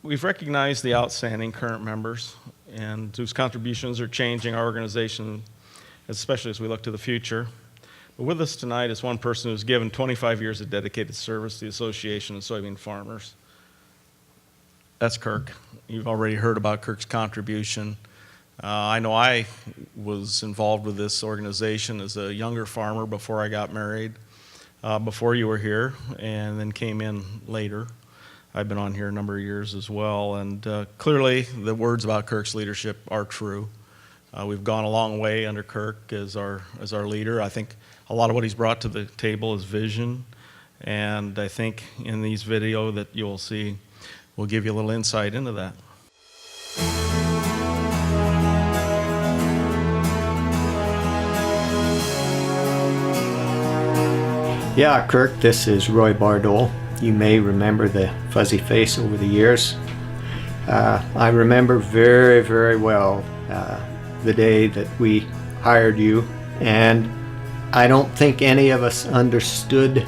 We've recognized the outstanding current members and whose contributions are changing our organization, especially as we look to the future. But with us tonight is one person who's given 25 years of dedicated service to the Association of Soybean Farmers. That's Kirk. You've already heard about Kirk's contribution. I know I was involved with this organization as a younger farmer before I got married, before you were here, and then came in later. I've been on here a number of years as well, and clearly the words about Kirk's leadership are true. We've gone a long way under Kirk as our leader. I think a lot of what he's brought to the table is vision, and I think in these video that you'll see will give you a little insight into that. Yeah, Kirk, this is Roy Bardole. You may remember the fuzzy face over the years. I remember very, very well the day that we hired you, and I don't think any of us understood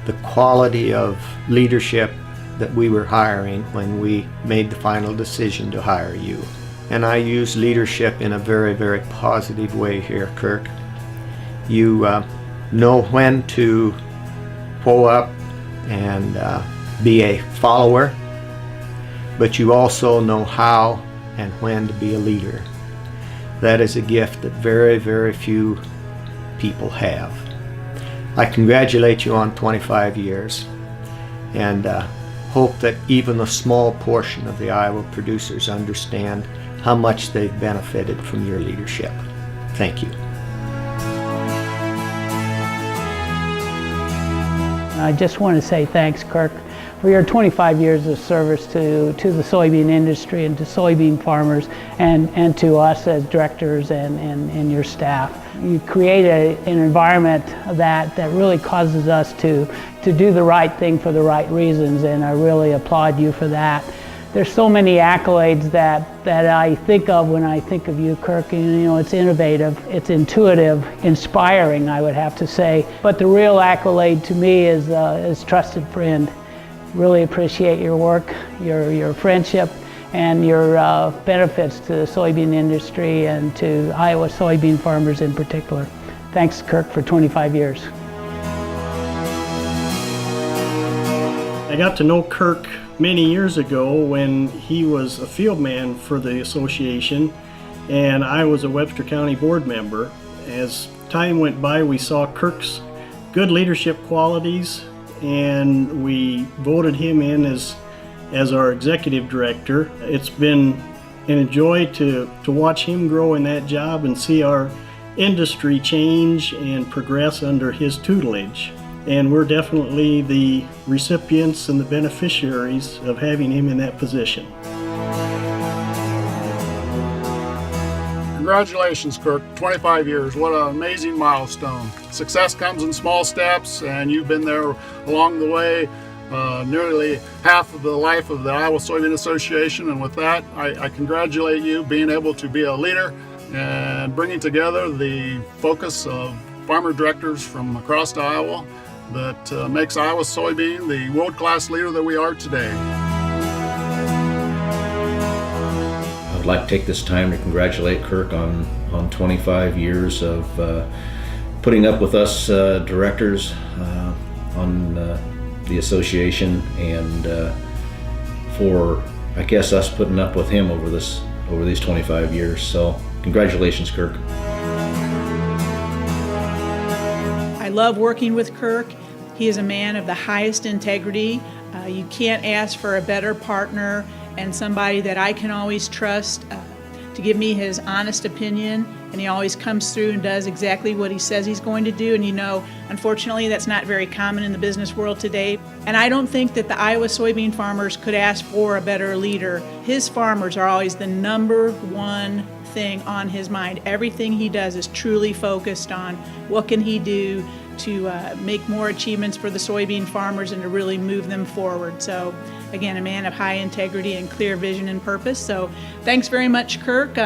the quality of leadership that we were hiring when we made the final decision to hire you. And I use leadership in a very, very positive way here, Kirk. You know when to pull up and be a follower, but you also know how and when to be a leader. That is a gift that very, very few people have. I congratulate you on 25 years and hope that even a small portion of the Iowa producers understand how much they've benefited from your leadership. Thank you. I just want to say thanks, Kirk, for your 25 years of service to the soybean industry and to soybean farmers and to us as directors and your staff. You create an environment that really causes us to do the right thing for the right reasons, and I really applaud you for that. There's so many accolades that I think of when I think of you, Kirk. And, you know, it's innovative, it's intuitive, inspiring, I would have to say. But the real accolade to me is trusted friend. Really appreciate your work, your friendship, and your benefits to the soybean industry and to Iowa soybean farmers in particular. Thanks, Kirk, for 25 years. I got to know Kirk many years ago when he was a field man for the association and I was a Webster County board member. As time went by, we saw Kirk's good leadership qualities and we voted him in as our executive director. It's been a joy to watch him grow in that job and see our industry change and progress under his tutelage. And we're definitely the recipients and the beneficiaries of having him in that position. Congratulations, Kirk. 25 years. What an amazing milestone. Success comes in small steps, and you've been there along the way, nearly half of the life of the Iowa Soybean Association. And with that, I congratulate you being able to be a leader and bringing together the focus of farmer directors from across Iowa that makes Iowa soybean the world-class leader that we are today. I would like to take this time to congratulate Kirk on 25 years of putting up with us directors on the association, and for, I guess, us putting up with him over these 25 years. So congratulations, Kirk. I love working with Kirk. He is a man of the highest integrity. You can't ask for a better partner and somebody that I can always trust to give me his honest opinion, and he always comes through and does exactly what he says he's going to do. And you know, unfortunately, that's not very common in the business world today. And I don't think that the Iowa soybean farmers could ask for a better leader. His farmers are always the number one thing on his mind. Everything he does is truly focused on what can he do to make more achievements for the soybean farmers and to really move them forward. So again, a man of high integrity and clear vision and purpose. So thanks very much, Kirk,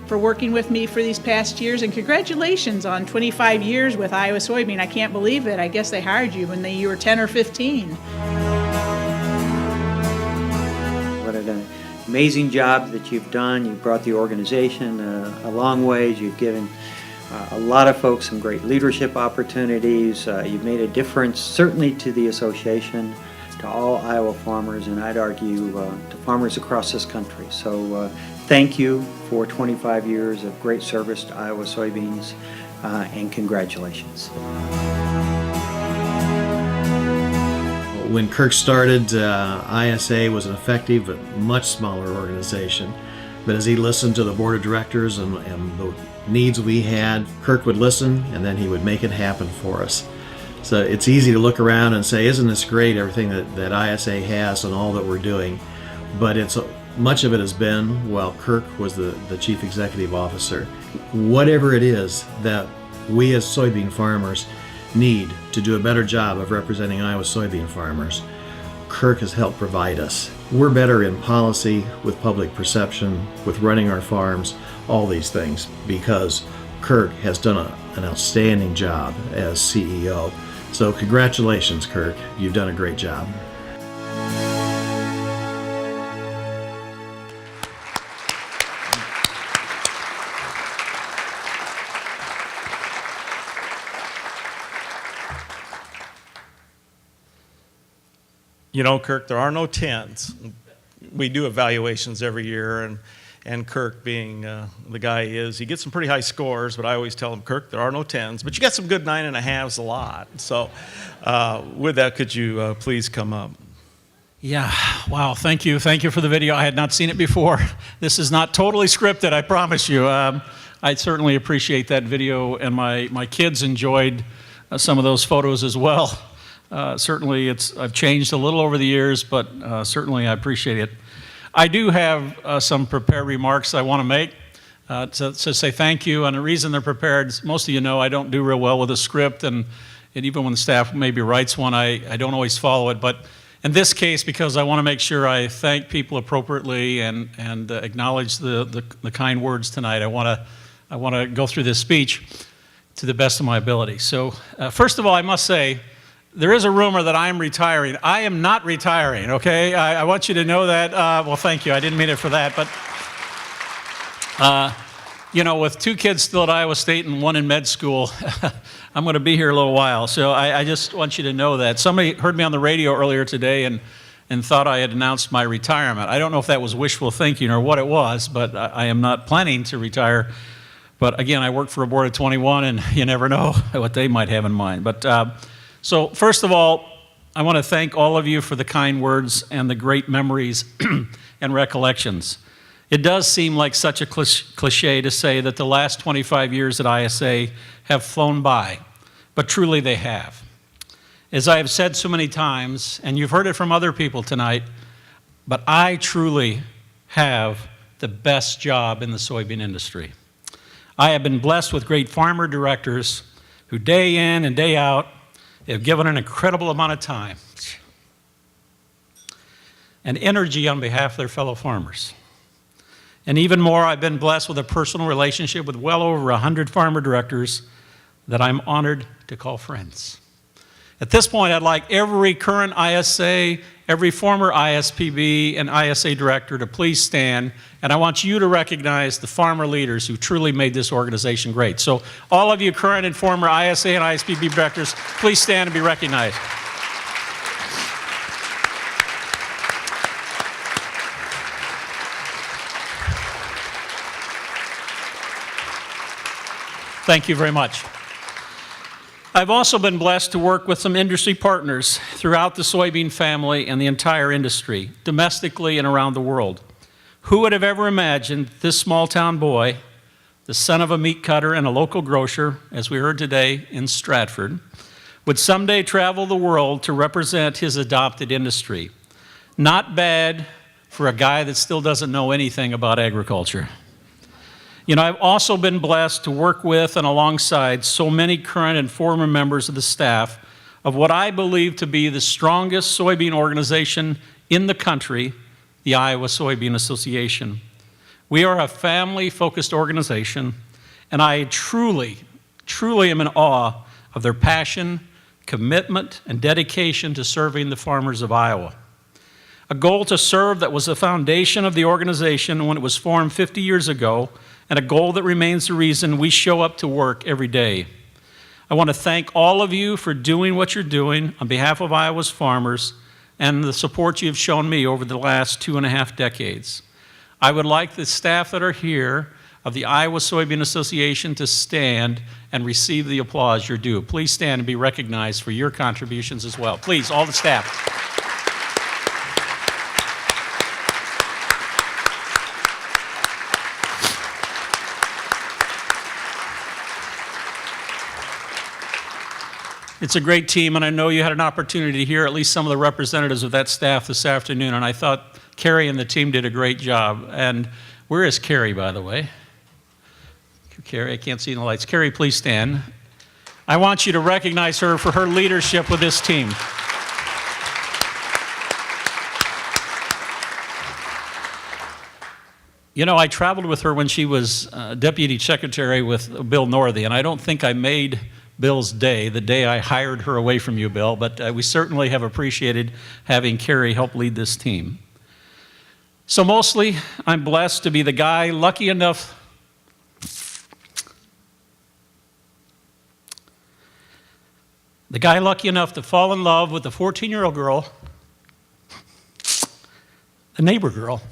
for working with me for these past years, and congratulations on 25 years with Iowa Soybean. I can't believe it. I guess they hired you when you were 10 or 15. What a What an amazing job that you've done. You've brought the organization a long ways. You've given a lot of folks some great leadership opportunities. You've made a difference, certainly to the association, to all Iowa farmers, and I'd argue to farmers across this country. So thank you for 25 years of great service to Iowa soybeans, and congratulations. When Kirk started, ISA was an effective but much smaller organization. But as he listened to the board of directors and the needs we had, Kirk would listen and then he would make it happen for us. So it's easy to look around and say, isn't this great, everything that ISA has and all that we're doing? But much of it has been while Kirk was the chief executive officer. Whatever it is that we as soybean farmers need to do a better job of representing Iowa soybean farmers, Kirk has helped provide us. We're better in policy, with public perception, with running our farms, all these things, because Kirk has done an outstanding job as CEO. So congratulations, Kirk. You've done a great job. You know, Kirk, there are no 10s. We do evaluations every year, and Kirk being the guy he is, he gets some pretty high scores, but I always tell him, Kirk, there are no 10s, but you got some good 9.5s a lot. So with that, could you please come up? Yeah, wow, thank you. Thank you for the video. I had not seen it before. This is not totally scripted, I promise you. I certainly appreciate that video, and my kids enjoyed some of those photos as well. Certainly I've changed a little over the years, but certainly I appreciate it. I do have some prepared remarks I want to make to say thank you, and the reason they're prepared, most of you know I don't do real well with a script, and even when the staff maybe writes one, I don't always follow it, but in this case, because I want to make sure I thank people appropriately and acknowledge the kind words tonight, I want to go through this speech to the best of my ability. So first of all, I must say, there is a rumor that I'm retiring. I am not retiring, okay? I want you to know that. Well, thank you. I didn't mean it for that. But, you know, with 2 kids still at Iowa State and 1 in med school, I'm going to be here a little while. So I just want you to know that. Somebody heard me on the radio earlier today and thought I had announced my retirement. I don't know if that was wishful thinking or what it was, but I am not planning to retire. But, again, I work for a board of 21, and you never know what they might have in mind. But so first of all, I want to thank all of you for the kind words and the great memories and recollections. It does seem like such a cliche to say that the last 25 years at ISA have flown by, but truly they have. As I have said so many times, and you've heard it from other people tonight, but I truly have the best job in the soybean industry. I have been blessed with great farmer directors who day in and day out have given an incredible amount of time and energy on behalf of their fellow farmers. And even more, I've been blessed with a personal relationship with well over 100 farmer directors that I'm honored to call friends. At this point, I'd like every current ISA, every former ISPB and ISA director to please stand, and I want you to recognize the farmer leaders who truly made this organization great. So all of you current and former ISA and ISPB directors, please stand and be recognized. Thank you very much. I've also been blessed to work with some industry partners throughout the soybean family and the entire industry, domestically and around the world. Who would have ever imagined this small town boy, the son of a meat cutter and a local grocer, as we heard today in Stratford, would someday travel the world to represent his adopted industry? Not bad for a guy that still doesn't know anything about agriculture. You know, I've also been blessed to work with and alongside so many current and former members of the staff of what I believe to be the strongest soybean organization in the country, the Iowa Soybean Association. We are a family-focused organization, and I truly am in awe of their passion, commitment, and dedication to serving the farmers of Iowa. a goal to serve that was the foundation of the organization when it was formed 50 years ago, and a goal that remains the reason we show up to work every day. I want to thank all of you for doing what you're doing on behalf of Iowa's farmers and the support you've shown me over the last 2.5 decades. I would like the staff that are here of the Iowa Soybean Association to stand and receive the applause you're due. Please stand and be recognized for your contributions as well. Please, all the staff. It's a great team, and I know you had an opportunity to hear at least some of the representatives of that staff this afternoon, and I thought Carrie and the team did a great job. And where is Carrie, by the way? Carrie, I can't see in the lights. Carrie, please stand. I want you to recognize her for her leadership with this team. You know, I traveled with her when she was deputy secretary with Bill Northey, and I don't think I made Bill's day, the day I hired her away from you, Bill, but we certainly have appreciated having Carrie help lead this team. So mostly, I'm blessed to be the guy lucky enough to fall in love with a 14-year-old girl, a neighbor girl,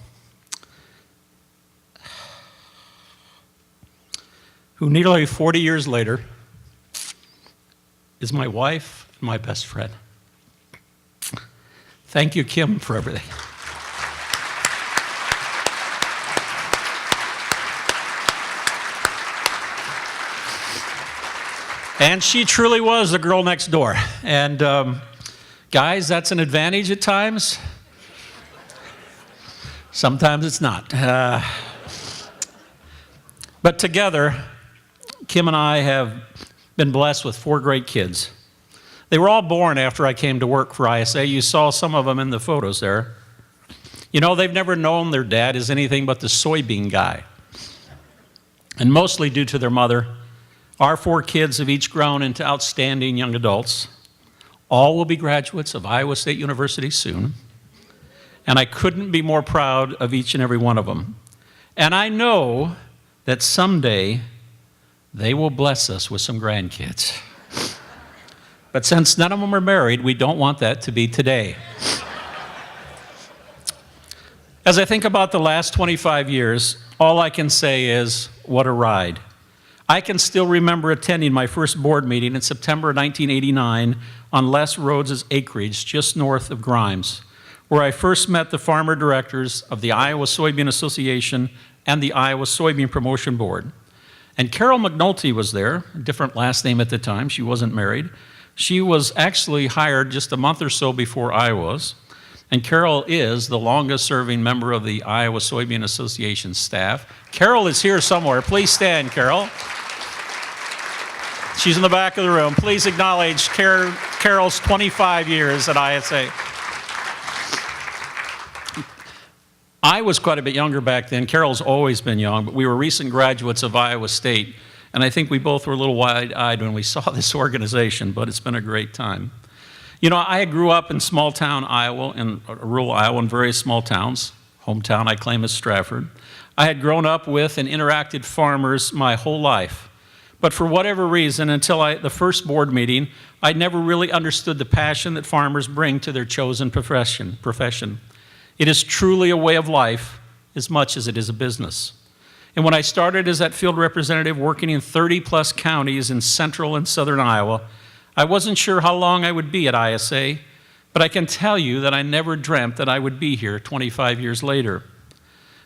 who nearly 40 years later is my wife and my best friend. Thank you, Kim, for everything. And she truly was the girl next door. And guys, that's an advantage at times. Sometimes it's not. But together, Kim and I have been blessed with 4 great kids. They were all born after I came to work for ISA. You saw some of them in the photos there. You know, they've never known their dad as anything but the soybean guy. And mostly due to their mother, our 4 kids have each grown into outstanding young adults. All will be graduates of Iowa State University soon. And I couldn't be more proud of each and every one of them. And I know that someday they will bless us with some grandkids. But since none of them are married, we don't want that to be today. As I think about the last 25 years, all I can say is, what a ride. I can still remember attending my first board meeting in September 1989 on Les Rhodes' acreage just north of Grimes, where I first met the farmer directors of the Iowa Soybean Association and the Iowa Soybean Promotion Board. And Carol McNulty was there, a different last name at the time. She wasn't married. She was actually hired just a month or so before I was. And Carol is the longest-serving member of the Iowa Soybean Association staff. Carol is here somewhere. Please stand, Carol. She's in the back of the room. Please acknowledge Carol's 25 years at ISA. I was quite a bit younger back then. Carol's always been young, but we were recent graduates of Iowa State, and I think we both were a little wide-eyed when we saw this organization, but it's been a great time. You know, I grew up in small-town Iowa, in rural Iowa, in various small towns. Hometown, I claim, is Stratford. I had grown up with and interacted with farmers my whole life. But for whatever reason, until the first board meeting, I never really understood the passion that farmers bring to their chosen profession. It is truly a way of life as much as it is a business. And when I started as that field representative working in 30-plus counties in central and southern Iowa, I wasn't sure how long I would be at ISA, but I can tell you that I never dreamt that I would be here 25 years later.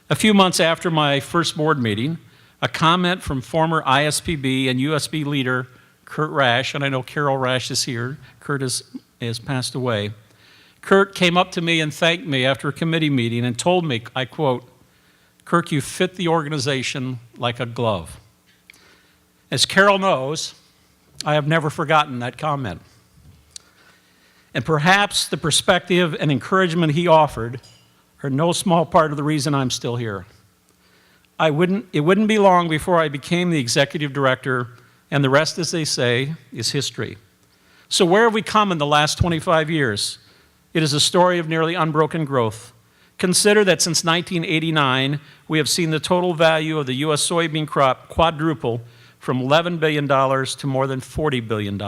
A few months after my first board meeting, a comment from former ISPB and USB leader Kurt Rash, and I know Carol Rash is here. Kurt has passed away. Kurt came up to me and thanked me after a committee meeting and told me, I quote, "Kirk, you fit the organization like a glove." As Carol knows, I have never forgotten that comment. And perhaps the perspective and encouragement he offered are no small part of the reason I'm still here. It wouldn't be long before I became the executive director, and the rest, as they say, is history. So where have we come in the last 25 years? It is a story of nearly unbroken growth. Consider that since 1989, we have seen the total value of the U.S. soybean crop quadruple from $11 billion to more than $40 billion.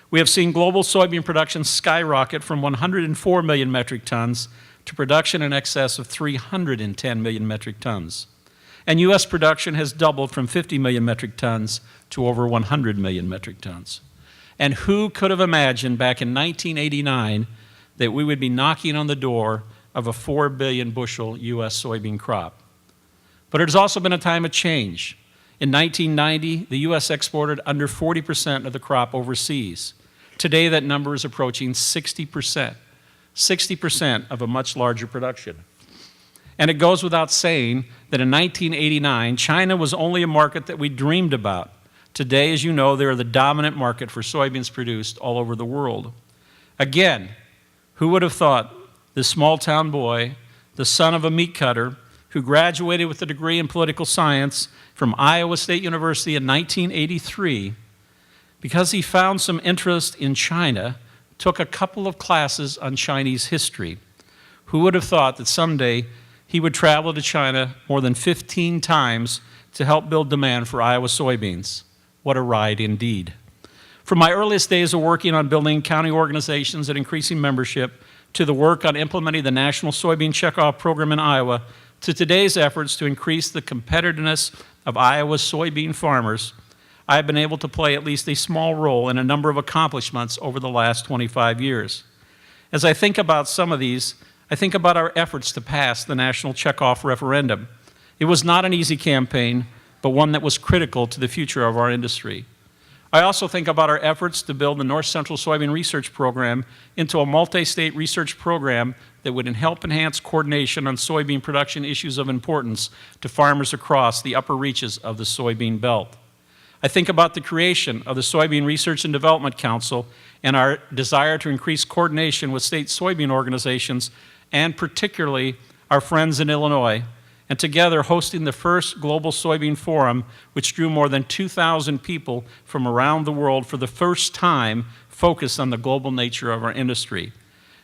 We have seen global soybean production skyrocket from 104 million metric tons to production in excess of 310 million metric tons. And U.S. production has doubled from 50 million metric tons to over 100 million metric tons. And who could have imagined back in 1989 that we would be knocking on the door of a 4 billion bushel U.S. soybean crop? But it has also been a time of change. In 1990, the U.S. exported under 40% of the crop overseas. Today, that number is approaching 60%. 60% of a much larger production. And it goes without saying that in 1989, China was only a market that we dreamed about. Today, as you know, they are the dominant market for soybeans produced all over the world. Again, who would have thought this small-town boy, the son of a meat cutter, who graduated with a degree in political science from Iowa State University in 1983, because he found some interest in China, took a couple of classes on Chinese history. Who would have thought that someday he would travel to China more than 15 times to help build demand for Iowa soybeans? What a ride indeed. From my earliest days of working on building county organizations and increasing membership, to the work on implementing the National Soybean Checkoff Program in Iowa, to today's efforts to increase the competitiveness of Iowa's soybean farmers, I have been able to play at least a small role in a number of accomplishments over the last 25 years. As I think about some of these, I think about our efforts to pass the National Checkoff referendum. It was not an easy campaign, but one that was critical to the future of our industry. I also think about our efforts to build the North Central Soybean Research Program into a multi-state research program that would help enhance coordination on soybean production issues of importance to farmers across the upper reaches of the soybean belt. I think about the creation of the Soybean Research and Development Council and our desire to increase coordination with state soybean organizations and particularly our friends in Illinois, and together hosting the first Global Soybean Forum, which drew more than 2,000 people from around the world for the first time, focused on the global nature of our industry.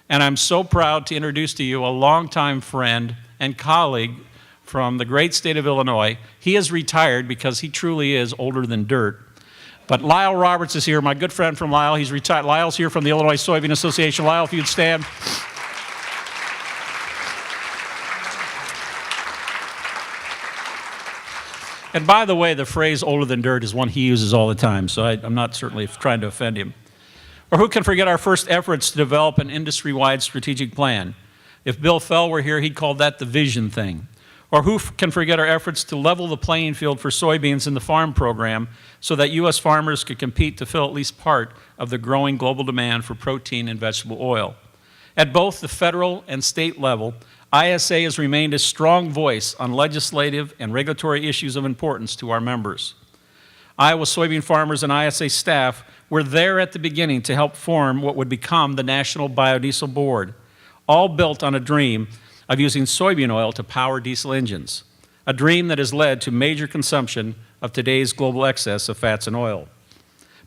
And I'm so proud to introduce to you a longtime friend and colleague from the great state of Illinois. He is retired because he truly is older than dirt. But Lyle Roberts is here, my good friend from Lyle. He's retired. Lyle's here from the Illinois Soybean Association. Lyle, if you'd stand. And by the way, the phrase older than dirt is one he uses all the time, so I'm not certainly trying to offend him. Or who can forget our first efforts to develop an industry-wide strategic plan? If Bill Fell were here, he'd call that the vision thing. Or who can forget our efforts to level the playing field for soybeans in the farm program so that U.S. farmers could compete to fill at least part of the growing global demand for protein and vegetable oil? At both the federal and state level, ISA has remained a strong voice on legislative and regulatory issues of importance to our members. Iowa soybean farmers and ISA staff were there at the beginning to help form what would become the National Biodiesel Board, all built on a dream of using soybean oil to power diesel engines, a dream that has led to major consumption of today's global excess of fats and oil.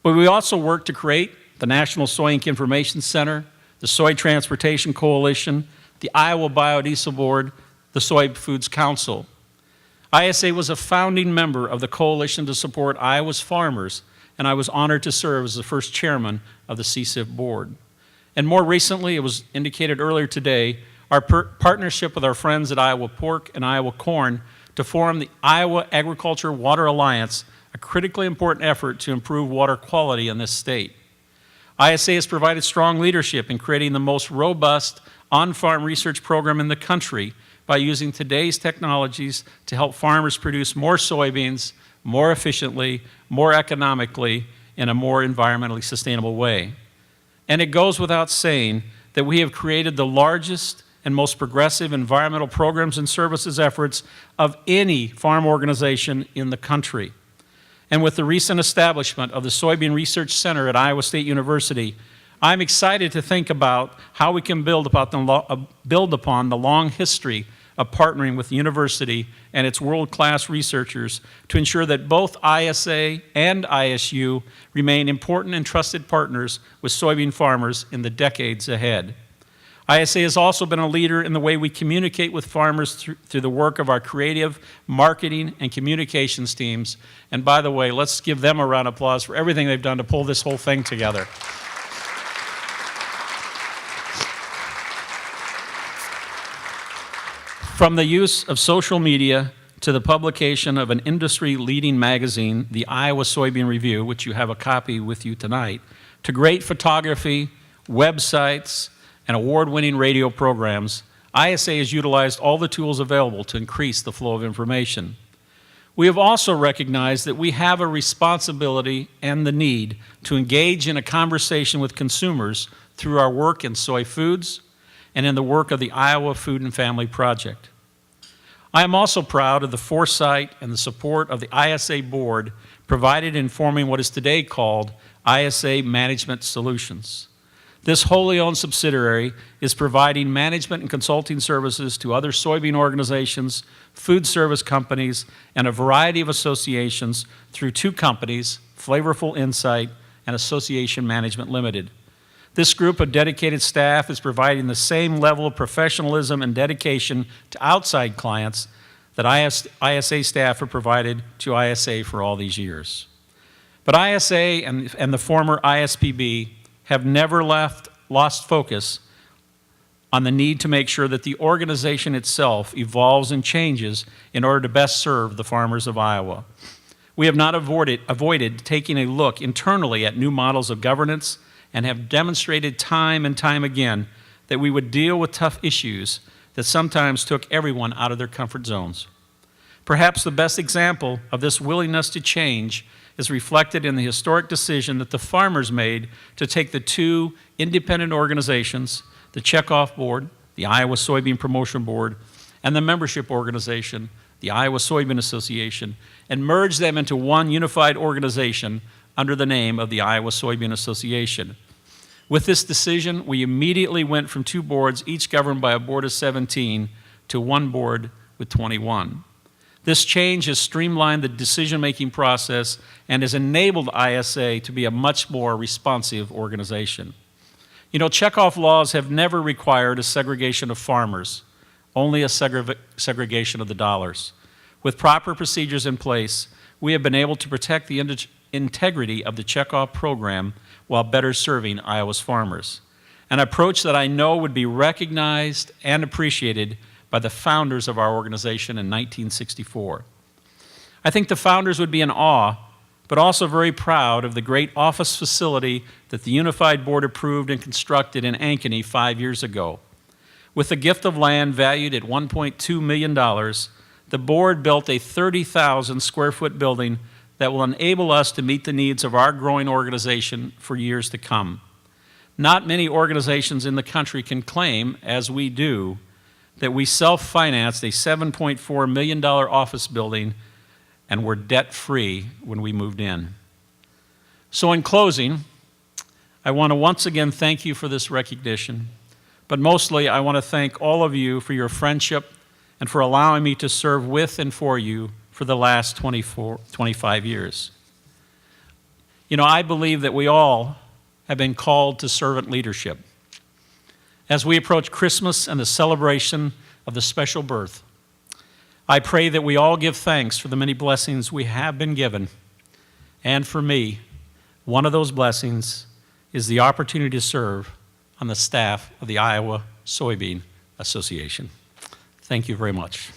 But we also worked to create the National Soy Inc. Information Center, the Soy Transportation Coalition, the Iowa Biodiesel Board, the Soy Foods Council. ISA was a founding member of the coalition to support Iowa's farmers, and I was honored to serve as the first chairman of the CSIF board. And more recently, it was indicated earlier today, our partnership with our friends at Iowa Pork and Iowa Corn to form the Iowa Agriculture Water Alliance, a critically important effort to improve water quality in this state. ISA has provided strong leadership in creating the most robust on-farm research program in the country by using today's technologies to help farmers produce more soybeans more efficiently, more economically, in a more environmentally sustainable way. And it goes without saying that we have created the largest and most progressive environmental programs and services efforts of any farm organization in the country. And with the recent establishment of the Soybean Research Center at Iowa State University, I'm excited to think about how we can build upon the long history of partnering with the university and its world-class researchers to ensure that both ISA and ISU remain important and trusted partners with soybean farmers in the decades ahead. ISA has also been a leader in the way we communicate with farmers through the work of our creative marketing and communications teams. And by the way, let's give them a round of applause for everything they've done to pull this whole thing together. From the use of social media to the publication of an industry-leading magazine, the Iowa Soybean Review, which you have a copy with you tonight, to great photography, websites, and award-winning radio programs, ISA has utilized all the tools available to increase the flow of information. We have also recognized that we have a responsibility and the need to engage in a conversation with consumers through our work in soy foods and in the work of the Iowa Food and Family Project. I am also proud of the foresight and the support of the ISA board provided in forming what is today called ISA Management Solutions. This wholly owned subsidiary is providing management and consulting services to other soybean organizations, food service companies, and a variety of associations through two companies, Flavorful Insight and Association Management Limited. This group of dedicated staff is providing the same level of professionalism and dedication to outside clients that ISA staff have provided to ISA for all these years. But ISA and the former ISPB have never lost focus on the need to make sure that the organization itself evolves and changes in order to best serve the farmers of Iowa. We have not avoided taking a look internally at new models of governance and have demonstrated time and time again that we would deal with tough issues that sometimes took everyone out of their comfort zones. Perhaps the best example of this willingness to change is reflected in the historic decision that the farmers made to take the two independent organizations, the Checkoff Board, the Iowa Soybean Promotion Board, and the membership organization, the Iowa Soybean Association, and merge them into one unified organization under the name of the Iowa Soybean Association. With this decision, we immediately went from two boards, each governed by a board of 17, to one board with 21. This change has streamlined the decision-making process and has enabled ISA to be a much more responsive organization. You know, checkoff laws have never required a segregation of farmers, only a segregation of the dollars. With proper procedures in place, we have been able to protect the integrity of the checkoff program while better serving Iowa's farmers, an approach that I know would be recognized and appreciated by the founders of our organization in 1964. I think the founders would be in awe, but also very proud of the great office facility that the Unified Board approved and constructed in Ankeny 5 years ago. With a gift of land valued at $1.2 million, the board built a 30,000 square foot building that will enable us to meet the needs of our growing organization for years to come. Not many organizations in the country can claim, as we do, that we self-financed a $7.4 million office building and were debt-free when we moved in. So in closing, I want to once again thank you for this recognition, but mostly I want to thank all of you for your friendship and for allowing me to serve with and for you for the last 25 years. You know, I believe that we all have been called to servant leadership. As we approach Christmas and the celebration of the special birth, I pray that we all give thanks for the many blessings we have been given. And for me, one of those blessings is the opportunity to serve on the staff of the Iowa Soybean Association. Thank you very much.